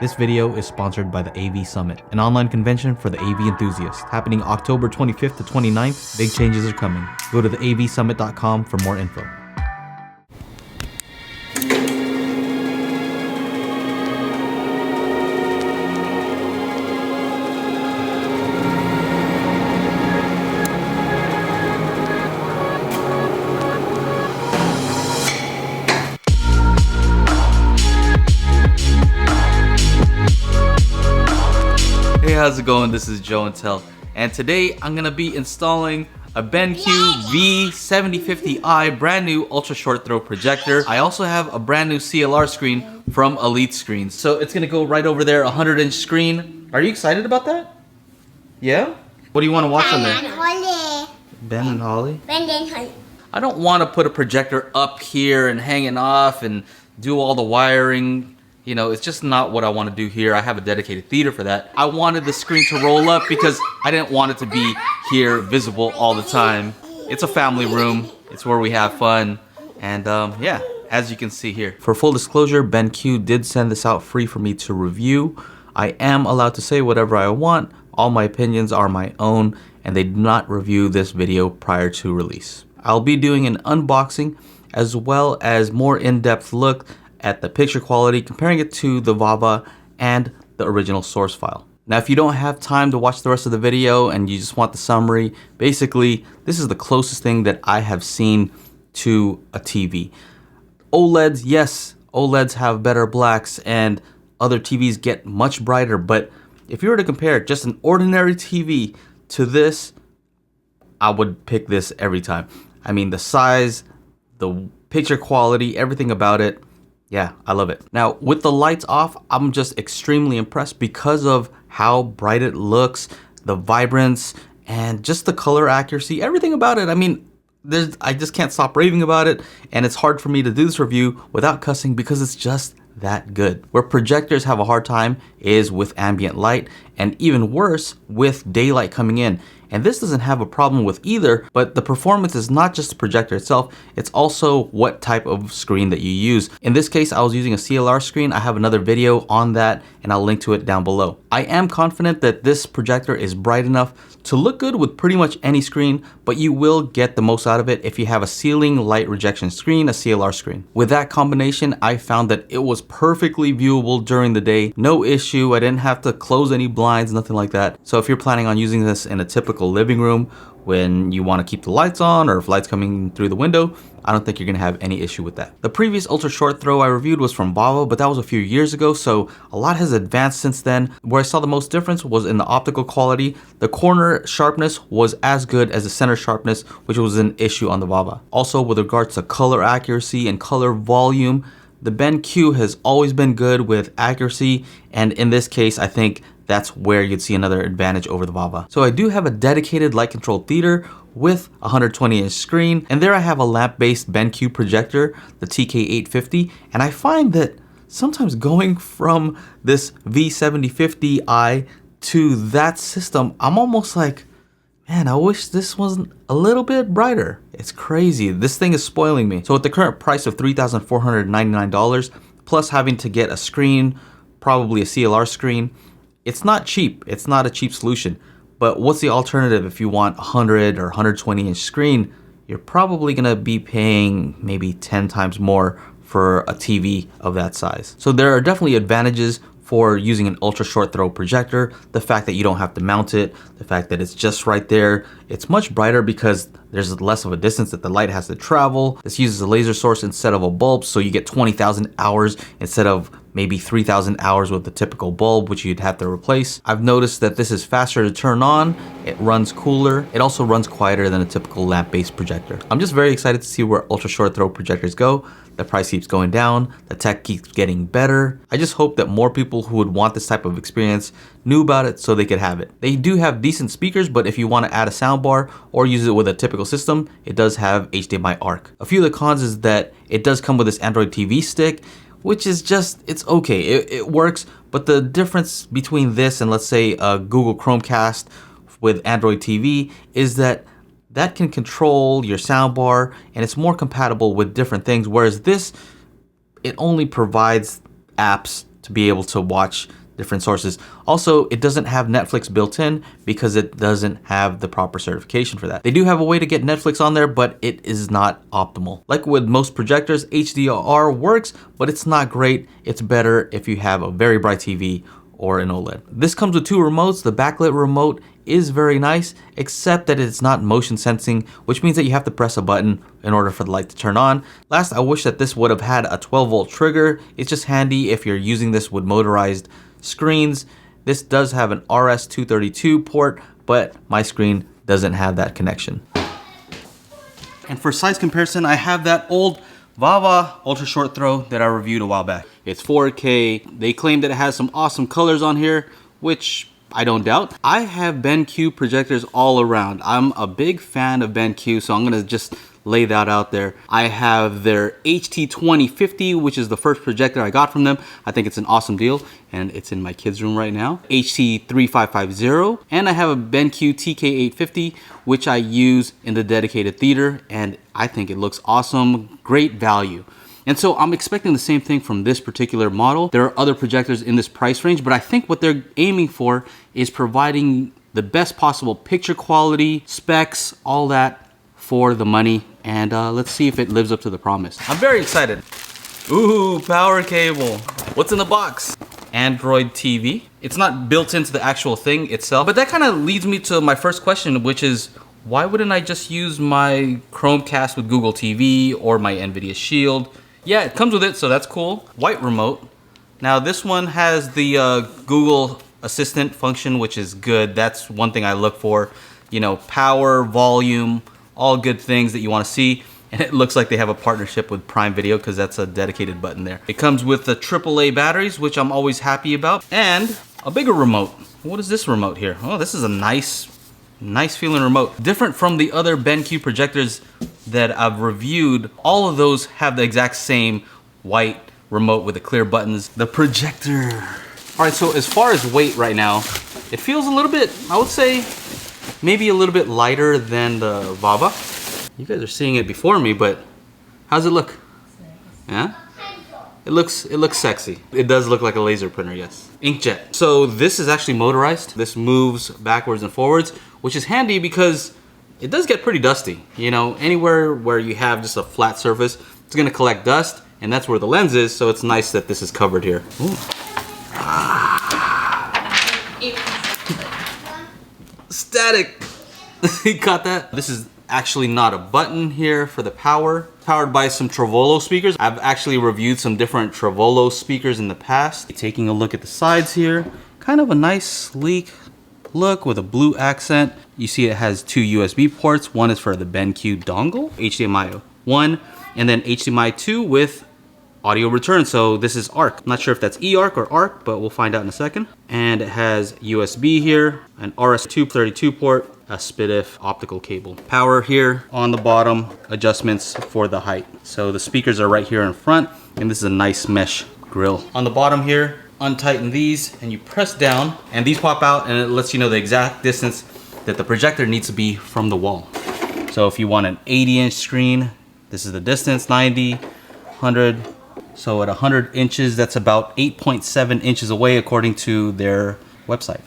This video is sponsored by the AV Summit, an online convention for the AV enthusiasts, happening October 25th to 29th. Big changes are coming. Go to theavsummit.com for more info. Hey, how's it going? This is Joe and Tell, and today I'm gonna be installing a BenQ V7050i brand new Ultra Short Throw Projector. I also have a brand new CLR screen from Elite Screens, so it's gonna go right over there, a 100-inch screen. Are you excited about that? Yeah? What do you want to watch on there? Ben and Holly. I don't want to put a projector up here and hanging off and do all the wiring. You know, it's just not what I want to do here. I have a dedicated theater for that. I wanted the screen to roll up because I didn't want it to be here visible all the time. It's a family room. It's where we have fun. And yeah, as you can see here. For full disclosure, BenQ did send this out free for me to review. I am allowed to say whatever I want. All my opinions are my own, and they did not review this video prior to release. I'll be doing an unboxing as well as more in-depth look at the picture quality, comparing it to the VAVA and the original source file. Now, if you don't have time to watch the rest of the video and you just want the summary, basically, this is the closest thing that I have seen to a TV. OLEDs, yes, OLEDs have better blacks and other TVs get much brighter, but if you were to compare just an ordinary TV to this, I would pick this every time. I mean, the size, the picture quality, everything about it, yeah, I love it. Now, with the lights off, I'm just extremely impressed because of how bright it looks, the vibrance, and just the color accuracy, everything about it. I mean, I just can't stop raving about it, and it's hard for me to do this review without cussing because it's just that good. Where projectors have a hard time is with ambient light, and even worse with daylight coming in. And this doesn't have a problem with either, but the performance is not just the projector itself, it's also what type of screen that you use. In this case, I was using a CLR screen. I have another video on that, and I'll link to it down below. I am confident that this projector is bright enough to look good with pretty much any screen, but you will get the most out of it if you have a ceiling light rejection screen, a CLR screen. With that combination, I found that it was perfectly viewable during the day. No issue, I didn't have to close any blinds, nothing like that. So if you're planning on using this in a typical living room when you want to keep the lights on, or if lights coming through the window, I don't think you're gonna have any issue with that. The previous Ultra Short Throw I reviewed was from VAVA, but that was a few years ago, so a lot has advanced since then. Where I saw the most difference was in the optical quality. The corner sharpness was as good as the center sharpness, which was an issue on the VAVA. Also, with regards to color accuracy and color volume, the BenQ has always been good with accuracy, and in this case, I think that's where you'd see another advantage over the VAVA. So I do have a dedicated light controlled theater with a 120-inch screen, and there I have a lamp-based BenQ projector, the TK850, and I find that sometimes going from this V7050i to that system, I'm almost like, man, I wish this wasn't a little bit brighter. It's crazy. This thing is spoiling me. So with the current price of $3,499, plus having to get a screen, probably a CLR screen, it's not cheap. It's not a cheap solution. But what's the alternative if you want a 100 or 120-inch screen? You're probably gonna be paying maybe 10 times more for a TV of that size. So there are definitely advantages for using an ultra short throw projector. The fact that you don't have to mount it, the fact that it's just right there. It's much brighter because there's less of a distance that the light has to travel. This uses a laser source instead of a bulb, so you get 20,000 hours instead of maybe 3,000 hours with the typical bulb, which you'd have to replace. I've noticed that this is faster to turn on, it runs cooler, it also runs quieter than a typical lamp-based projector. I'm just very excited to see where ultra short throw projectors go. The price keeps going down, the tech keeps getting better. I just hope that more people who would want this type of experience knew about it so they could have it. They do have decent speakers, but if you want to add a soundbar or use it with a typical system, it does have HDMI ARC. A few of the cons is that it does come with this Android TV stick, which is just, it's okay, it works, but the difference between this and let's say a Google Chromecast with Android TV is that that can control your soundbar and it's more compatible with different things, whereas this, it only provides apps to be able to watch different sources. Also, it doesn't have Netflix built in because it doesn't have the proper certification for that. They do have a way to get Netflix on there, but it is not optimal. Like with most projectors, HDR works, but it's not great. It's better if you have a very bright TV or an OLED. This comes with 2 remotes. The backlit remote is very nice, except that it's not motion sensing, which means that you have to press a button in order for the light to turn on. Last, I wish that this would have had a 12-volt trigger. It's just handy if you're using this with motorized screens. This does have an RS-232 port, but my screen doesn't have that connection. And for size comparison, I have that old VAVA Ultra Short Throw that I reviewed a while back. It's 4K. They claim that it has some awesome colors on here, which I don't doubt. I have BenQ projectors all around. I'm a big fan of BenQ, so I'm gonna just lay that out there. I have their HT2050, which is the first projector I got from them. I think it's an awesome deal, and it's in my kids' room right now. HT3550, and I have a BenQ TK850, which I use in the dedicated theater, and I think it looks awesome, great value. And so I'm expecting the same thing from this particular model. There are other projectors in this price range, but I think what they're aiming for is providing the best possible picture quality, specs, all that for the money. And let's see if it lives up to the promise. I'm very excited. Ooh, power cable. What's in the box? Android TV. It's not built into the actual thing itself, but that kind of leads me to my first question, which is, why wouldn't I just use my Chromecast with Google TV or my Nvidia Shield? Yeah, it comes with it, so that's cool. White remote. Now this one has the Google Assistant function, which is good. That's one thing I look for. You know, power, volume, all good things that you want to see. And it looks like they have a partnership with Prime Video because that's a dedicated button there. It comes with the AAA batteries, which I'm always happy about, and a bigger remote. What is this remote here? Oh, this is a nice feeling remote. Different from the other BenQ projectors that I've reviewed, all of those have the exact same white remote with the clear buttons. The projector. All right, so as far as weight right now, it feels a little bit, I would say, maybe a little bit lighter than the VAVA. You guys are seeing it before me, but how's it look? Yeah? It looks sexy. It does look like a laser printer, yes. Inkjet. So this is actually motorized. This moves backwards and forwards, which is handy because it does get pretty dusty. You know, anywhere where you have just a flat surface, it's gonna collect dust, and that's where the lens is, so it's nice that this is covered here. Ooh. Static. You got that? This is actually not a button here for the power. Powered by some Trovolo speakers. I've actually reviewed some different Trovolo speakers in the past. Taking a look at the sides here, kind of a nice sleek look with a blue accent. You see it has 2 USB ports. One is for the BenQ dongle, HDMI 1, and then HDMI 2 with audio return. So this is ARC. I'm not sure if that's eARC or ARC, but we'll find out in a second. And it has USB here, an RS-232 port, a SPDIF optical cable. Power here on the bottom, adjustments for the height. So the speakers are right here in front, and this is a nice mesh grill. On the bottom here, untighten these and you press down, and these pop out, and it lets you know the exact distance that the projector needs to be from the wall. So if you want an 80-inch screen, this is the distance, 90, 100. So at 100 inches, that's about 8.7 inches away according to their website.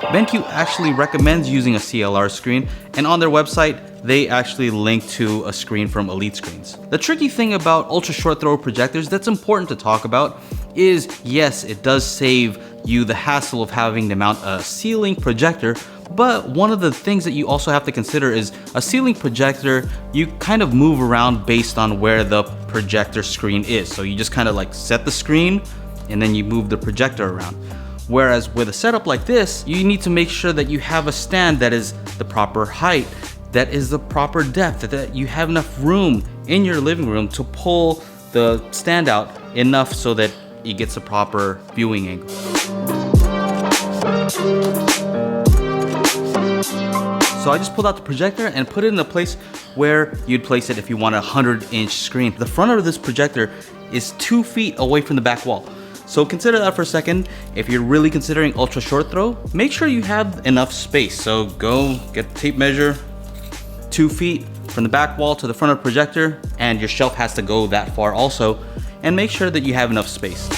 BenQ actually recommends using a CLR screen, and on their website, they actually link to a screen from Elite Screens. The tricky thing about ultra short throw projectors that's important to talk about is, yes, it does save you the hassle of having to mount a ceiling projector, but one of the things that you also have to consider is a ceiling projector, you kind of move around based on where the projector screen is. So you just kind of like set the screen and then you move the projector around. Whereas with a setup like this, you need to make sure that you have a stand that is the proper height, that is the proper depth, that you have enough room in your living room to pull the stand out enough so that it gets a proper viewing angle. So I just pulled out the projector and put it in a place where you'd place it if you want a 100-inch screen. The front of this projector is 2 feet away from the back wall. So consider that for a second. If you're really considering ultra short throw, make sure you have enough space. So go get a tape measure, 2 feet from the back wall to the front of the projector, and your shelf has to go that far also, and make sure that you have enough space.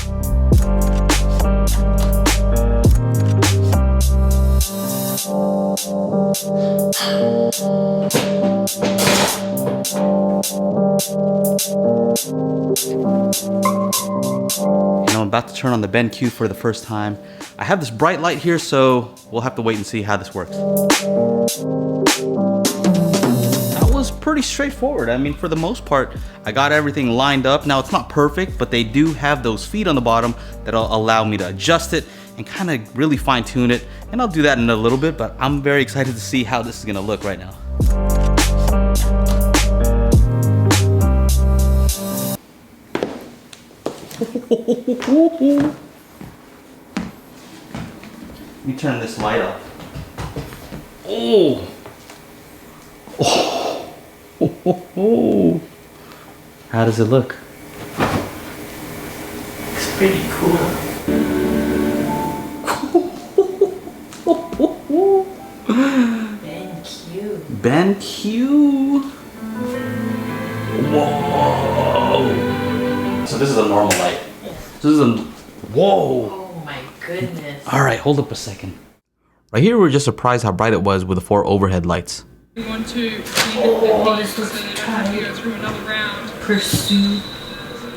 about to turn on the BenQ for the first time. I have this bright light here, so we'll have to wait and see how this works. That was pretty straightforward. I mean, for the most part, I got everything lined up. Now, it's not perfect, but they do have those feet on the bottom that'll allow me to adjust it and kind of really fine tune it. And I'll do that in a little bit, but I'm very excited to see how this is gonna look right now. Let me turn this light off. Oh! Oh! How does it look? It's pretty cool. BenQ. BenQ. Whoa! So this is a normal light. Yes. So this is a whoa! Oh my goodness. All right, hold up a second. Right here, we're just surprised how bright it was with the 4 overhead lights. We want to leave Oh, it this so looks they don't have to go through another round. Pursuit.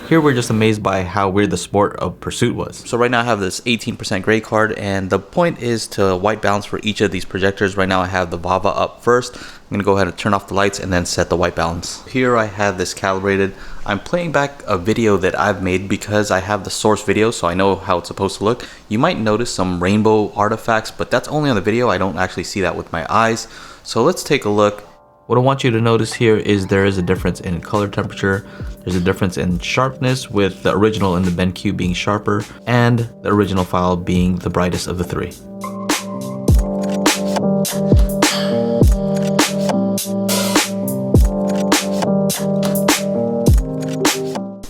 Here we're just amazed by how weird the sport of Pursuit was. So right now I have this 18% gray card, and the point is to white balance for each of these projectors. Right now I have the VAVA up first. I'm gonna go ahead and turn off the lights and then set the white balance. Here I have this calibrated. I'm playing back a video that I've made because I have the source video, so I know how it's supposed to look. You might notice some rainbow artifacts, but that's only on the video. I don't actually see that with my eyes. So let's take a look. What I want you to notice here is there is a difference in color temperature. There's a difference in sharpness, with the original and the BenQ being sharper and the original file being the brightest of the 3.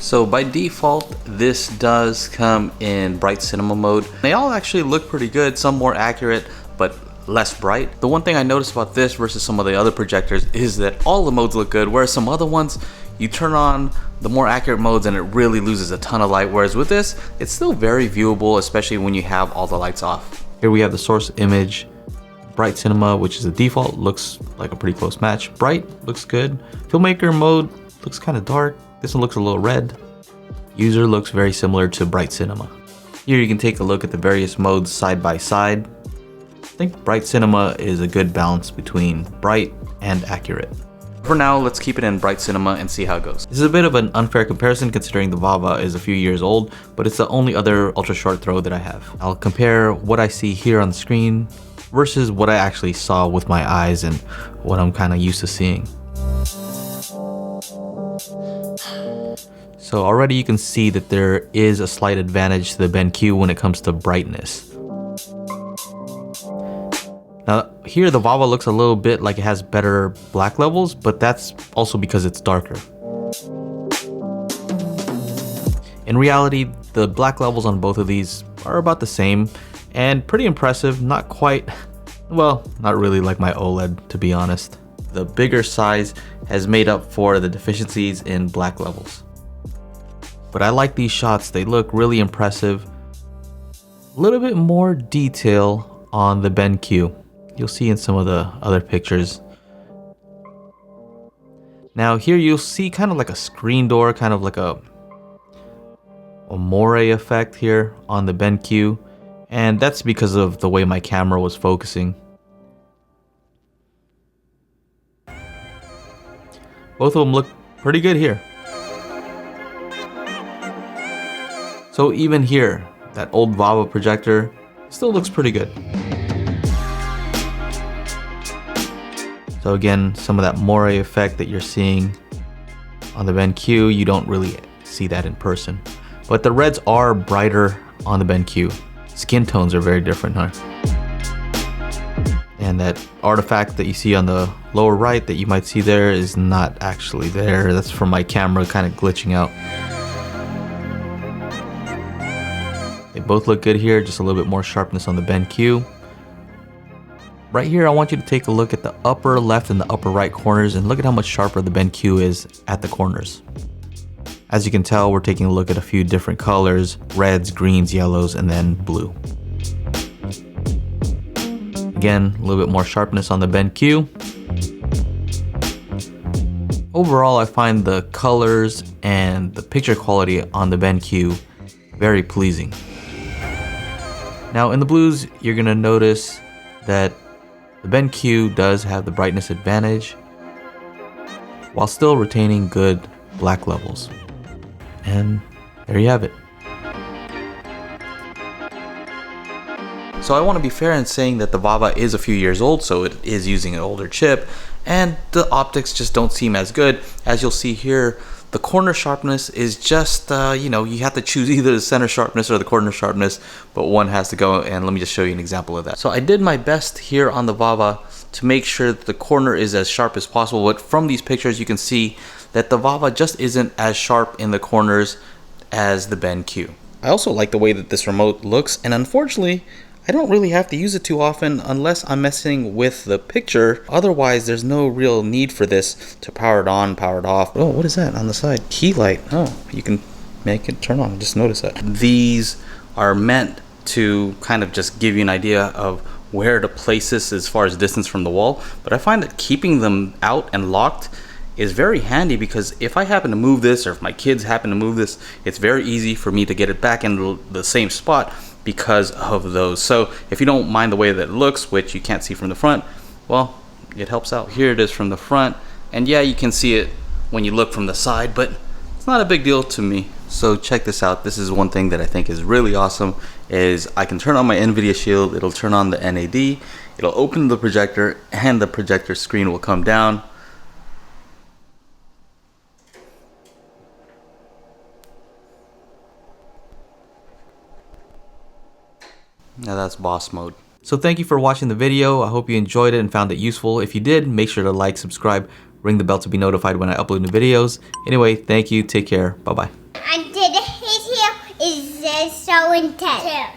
So by default, this does come in bright cinema mode. They all actually look pretty good, some more accurate, but less bright. The one thing I noticed about this versus some of the other projectors is that all the modes look good, whereas some other ones, you turn on the more accurate modes and it really loses a ton of light, whereas with this, it's still very viewable, especially when you have all the lights off. Here we have the source image. Bright cinema, which is the default, looks like a pretty close match. Bright looks good. Filmmaker mode looks kind of dark. This one looks a little red. User looks very similar to bright cinema. Here you can take a look at the various modes side by side. I think bright cinema is a good balance between bright and accurate. For now, let's keep it in bright cinema and see how it goes. This is a bit of an unfair comparison considering the VAVA is a few years old, but it's the only other ultra short throw that I have. I'll compare what I see here on the screen versus what I actually saw with my eyes and what I'm kind of used to seeing. So already you can see that there is a slight advantage to the BenQ when it comes to brightness. Now here the VAVA looks a little bit like it has better black levels, but that's also because it's darker. In reality, the black levels on both of these are about the same and pretty impressive, not quite, well, not really like my OLED, to be honest. The bigger size has made up for the deficiencies in black levels. But I like these shots, they look really impressive. A little bit more detail on the BenQ. You'll see in some of the other pictures. Now here you'll see kind of like a screen door, kind of like a moire effect here on the BenQ. And that's because of the way my camera was focusing. Both of them look pretty good here. So even here, that old VAVA projector still looks pretty good. So again, some of that moire effect that you're seeing on the BenQ, you don't really see that in person. But the reds are brighter on the BenQ. Skin tones are very different, huh? And that artifact that you see on the lower right that you might see there is not actually there. That's from my camera kind of glitching out. They both look good here, just a little bit more sharpness on the BenQ. Right here, I want you to take a look at the upper left and the upper right corners and look at how much sharper the BenQ is at the corners. As you can tell, we're taking a look at a few different colors, reds, greens, yellows, and then blue. Again, a little bit more sharpness on the BenQ. Overall, I find the colors and the picture quality on the BenQ very pleasing. Now in the blues, you're gonna notice that the BenQ does have the brightness advantage while still retaining good black levels. And there you have it. So I want to be fair in saying that the VAVA is a few years old, so it is using an older chip, and the optics just don't seem as good. As you'll see here, the corner sharpness is just, you know, you have to choose either the center sharpness or the corner sharpness, but one has to go, and let me just show you an example of that. So I did my best here on the VAVA to make sure that the corner is as sharp as possible, but from these pictures you can see that the VAVA just isn't as sharp in the corners as the BenQ. I also like the way that this remote looks, and unfortunately, I don't really have to use it too often unless I'm messing with the picture. Otherwise, there's no real need for this to power it on, power it off. Oh, what is that on the side? Key light. Oh, you can make it turn on. I just noticed that. These are meant to kind of just give you an idea of where to place this as far as distance from the wall. But I find that keeping them out and locked is very handy, because if I happen to move this, or if my kids happen to move this, it's very easy for me to get it back into the same spot because of those. So if you don't mind the way that it looks, which you can't see from the front, well, it helps out. Here it is from the front, and yeah, you can see it when you look from the side, but it's not a big deal to me. So check this out. This is one thing that I think is really awesome, is I can turn on my Nvidia Shield, it'll turn on the NAD, it'll open the projector, and the projector screen will come down. Now that's boss mode. So thank you for watching the video. I hope you enjoyed it and found it useful. If you did, make sure to like, subscribe, ring the bell to be notified when I upload new videos. Anyway, thank you, take care, bye-bye. And this video is so intense.